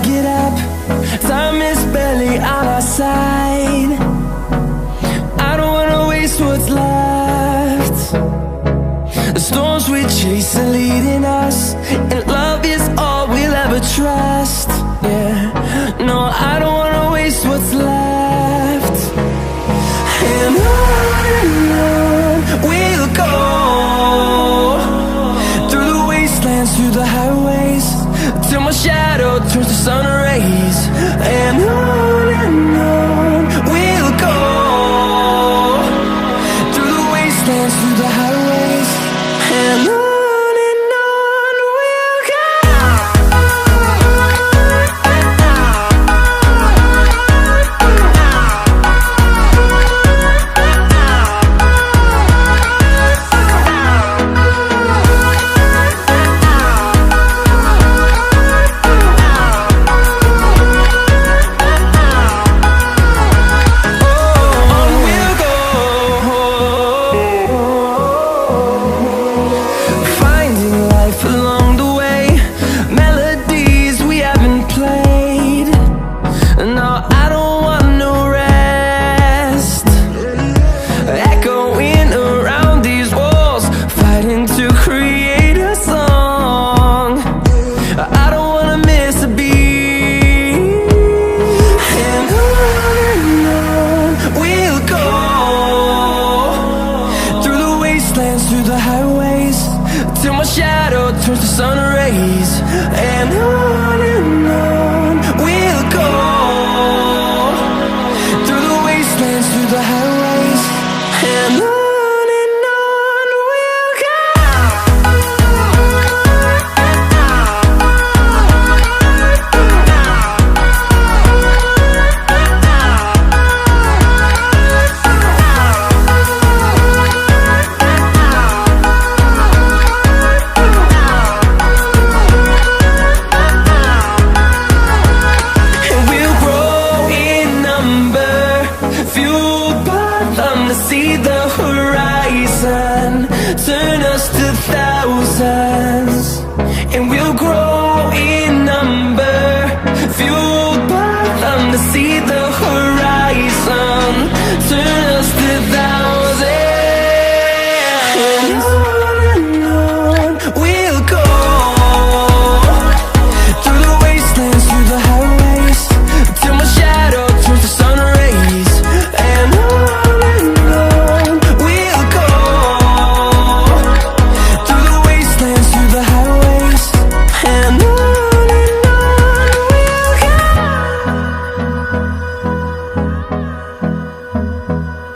get up. Time is barely on our side. I don't wanna waste what's left. The storms we chase are leading us, and love is all we'll ever trust. Yeah, no, I don't wanna waste what's left. And on we'll go, through the wastelands, through the highways, till my shadow turns to sun rays. And on we'll go, through the wastelands, through the highways, and on we'll go. Through the highways, till my shadow turns to sun rays. And on we'll go, through the wastelands, through the highways, and on we'll go. See the horizon, turn us to thousands, and we'll grow in number, fueled by them to see the